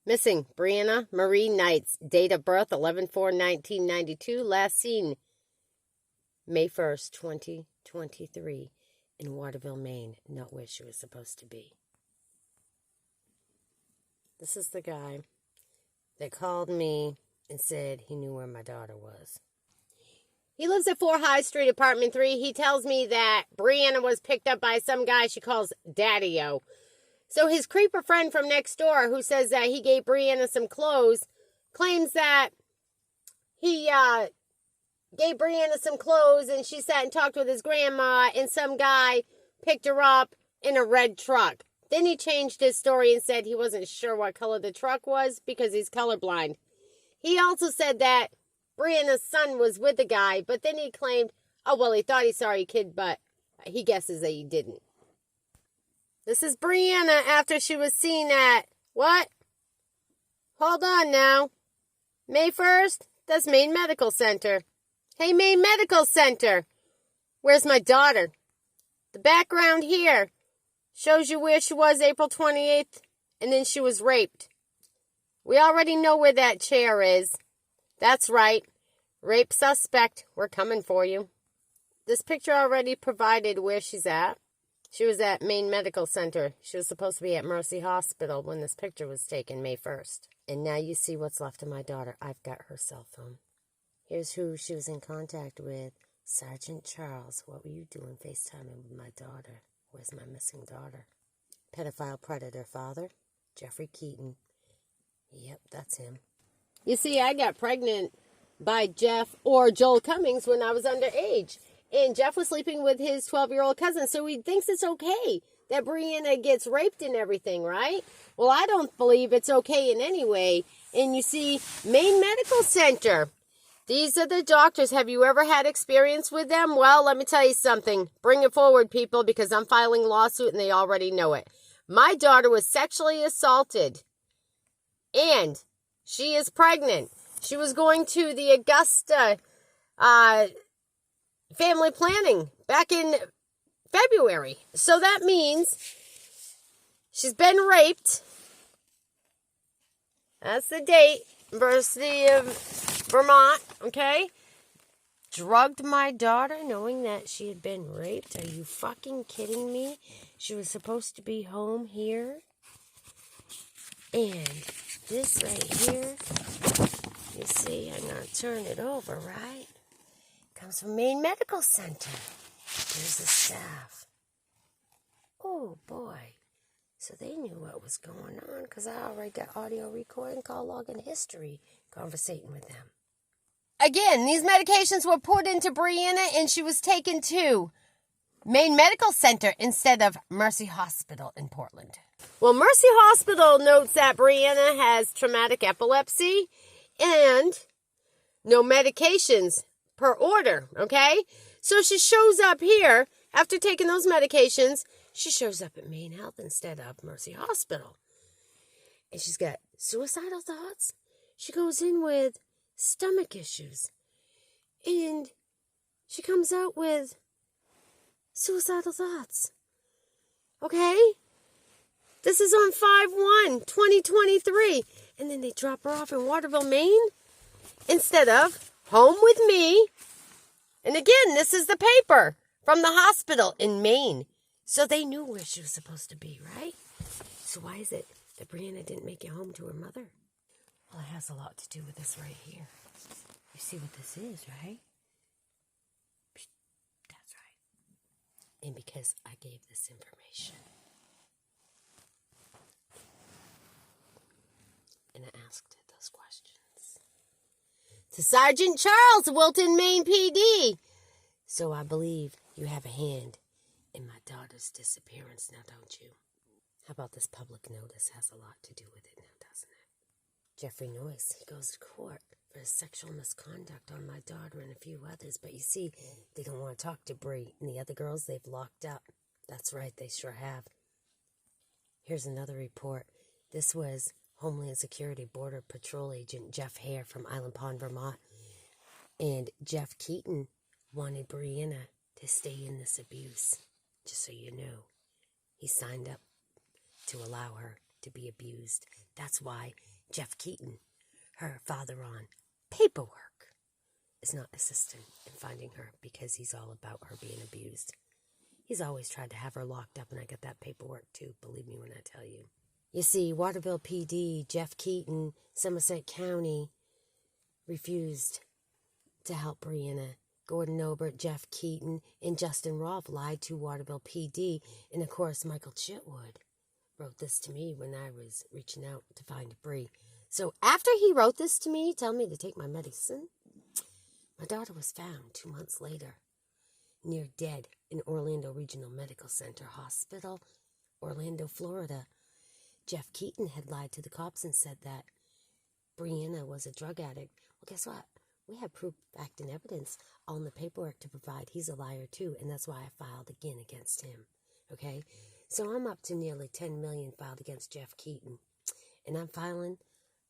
Missing, Brianna Marie Knights. Date of birth, 11/4/1992. Last seen, May 1st, 2023, in Waterville, Maine. Not where she was supposed to be. This is the guy that called me and said he knew where my daughter was. He lives at 4 High Street, apartment 3. He tells me that Brianna was picked up by some guy she calls Daddy-O. So his creeper friend from next door, who says that he gave Brianna some clothes, claims that he gave Brianna some clothes and she sat and talked with his grandma and some guy picked her up in a red truck. Then he changed his story and said he wasn't sure what color the truck was because he's colorblind. He also said that Brianna's son was with the guy, but then he claimed, oh, well, he thought he saw a kid, but he guesses that he didn't. This is Brianna after she was seen at, what? Hold on now. May 1st? That's MAINE Medical Center. Hey, MAINE Medical Center. Where's my daughter? The background here shows you where she was April 28th, and then she was raped. We already know where that chair is. That's right. Rape suspect. We're coming for you. This picture already provided where she's at. She was at MAINE Medical Center. She was supposed to be at Mercy Hospital when this picture was taken, May 1st. And now you see what's left of my daughter. I've got her cell phone. Here's who she was in contact with. Sgt Charles. What were you doing FaceTiming with my daughter? Where's my missing daughter? Pedophile predator father. Jeffrey Keaton. Yep, that's him. You see, I got pregnant by Jeff or Joel Cummings when I was underage. And Jeff was sleeping with his 12-year-old cousin, so he thinks it's okay that Brianna gets raped and everything, right? Well, I don't believe it's okay in any way. And you see, MAINE Medical Center. These are the doctors. Have you ever had experience with them? Well, let me tell you something. Bring it forward, people, because I'm filing a lawsuit and they already know it. My daughter was sexually assaulted. And she is pregnant. She was going to the Augusta family planning back in February. So that means she's been raped. That's the date. University of Vermont, okay? Drugged my daughter knowing that she had been raped. Are you fucking kidding me? She was supposed to be home here. And this right here, you see, I'm going to turn it over, right? Comes from MAINE Medical Center. There's the staff. Oh, boy. So they knew what was going on because I already got audio recording called Logan History conversating with them. Again, these medications were put into Brianna and she was taken to MAINE Medical Center instead of Mercy Hospital in Portland. Well, Mercy Hospital notes that Brianna has traumatic epilepsy and no medications per order, okay? So she shows up here after taking those medications. She shows up at MAINE Health instead of Mercy Hospital. And she's got suicidal thoughts. She goes in with stomach issues. And she comes out with suicidal thoughts. Okay? This is on 5/1/2023. And then they drop her off in Waterville, Maine instead of home with me. And again, this is the paper from the hospital in Maine. So they knew where she was supposed to be, right? So why is it that Brianna didn't make it home to her mother? Well, it has a lot to do with this right here. You see what this is, right? That's right. And because I gave this information. And I asked it those questions. To Sgt Charles, Wilton, Maine PD. So I believe you have a hand in my daughter's disappearance now, don't you? How about this public notice has a lot to do with it now, doesn't it? Jeffrey Noyce, he goes to court for sexual misconduct on my daughter and a few others. But you see, they don't want to talk to Bree and the other girls they've locked up. That's right, they sure have. Here's another report. This was Homeland Security Border Patrol Agent Jeff Hare from Island Pond, Vermont. And Jeff Keaton wanted Brianna to stay in this abuse. Just so you know, he signed up to allow her to be abused. That's why Jeff Keaton, her father on paperwork, is not assisting in finding her because he's all about her being abused. He's always tried to have her locked up, and I got that paperwork too, believe me when I tell you. You see, Waterville PD, Jeff Keaton, Somerset County refused to help Brianna. Gordon Obert, Jeff Keaton, and Justin Rolfe lied to Waterville PD, and of course Michael Chitwood wrote this to me when I was reaching out to find Bree. So after he wrote this to me, telling me to take my medicine, my daughter was found 2 months later, near dead in Orlando Regional Medical Center Hospital, Orlando, Florida. Jeff Keaton had lied to the cops and said that Brianna was a drug addict. Well, guess what? We have proof, fact, and evidence on the paperwork to provide. He's a liar too, and that's why I filed again against him. Okay? So I'm up to nearly $10 million filed against Jeff Keaton. And I'm filing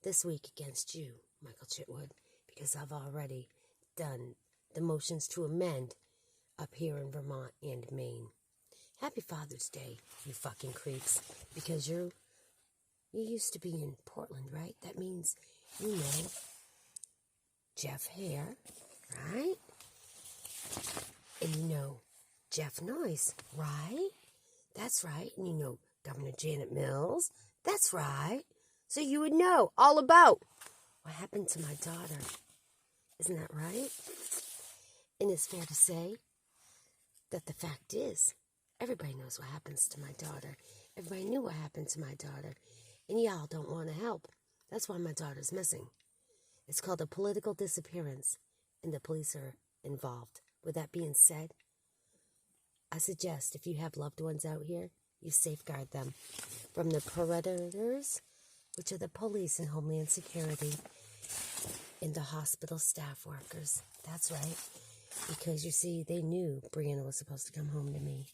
this week against you, Michael Chitwood, because I've already done the motions to amend up here in Vermont and Maine. Happy Father's Day, you fucking creeps. Because you used to be in Portland, right? That means you know Jeff Hare, right? And you know Jeff Noyce, right? That's right. And you know Governor Janet Mills. That's right. So you would know all about what happened to my daughter. Isn't that right? And it's fair to say that the fact is, everybody knows what happens to my daughter. Everybody knew what happened to my daughter. And y'all don't want to help. That's why my daughter's missing. It's called a political disappearance, and the police are involved. With that being said, I suggest if you have loved ones out here, you safeguard them from the predators, which are the police and Homeland Security, and the hospital staff workers. That's right. Because, you see, they knew Brianna was supposed to come home to me.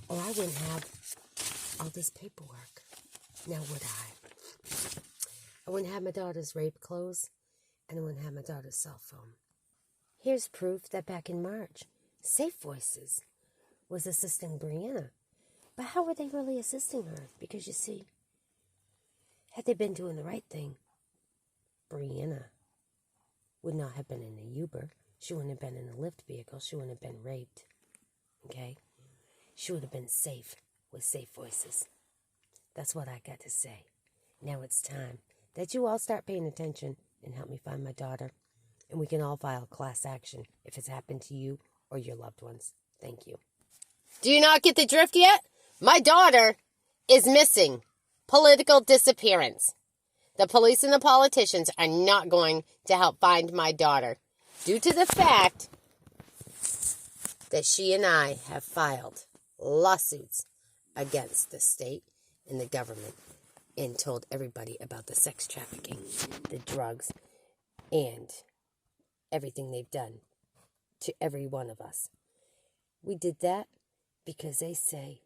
Or I wouldn't have all this paperwork. Now would I? I wouldn't have my daughter's rape clothes, and I wouldn't have my daughter's cell phone. Here's proof that back in March, Safe Voices was assisting Brianna. But how were they really assisting her? Because, you see, had they been doing the right thing, Brianna would not have been in a Uber. She wouldn't have been in a Lyft vehicle. She wouldn't have been raped. Okay? She would have been safe with Safe Voices. That's what I got to say. Now it's time that you all start paying attention and help me find my daughter. And we can all file class action if it's happened to you or your loved ones. Thank you. Do you not get the drift yet? My daughter is missing. Political disappearance. The police and the politicians are not going to help find my daughter due to the fact that she and I have filed lawsuits against the state and the government and told everybody about the sex trafficking, the drugs, and everything they've done to every one of us. We did that because they say,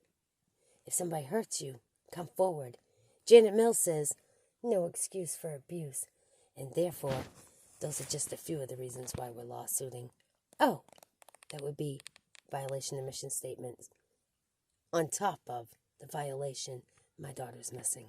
if somebody hurts you, come forward. Janet Mills says, no excuse for abuse. And therefore, those are just a few of the reasons why we're lawsuiting. Oh, that would be violation of mission statements on top of the violation my daughter's missing.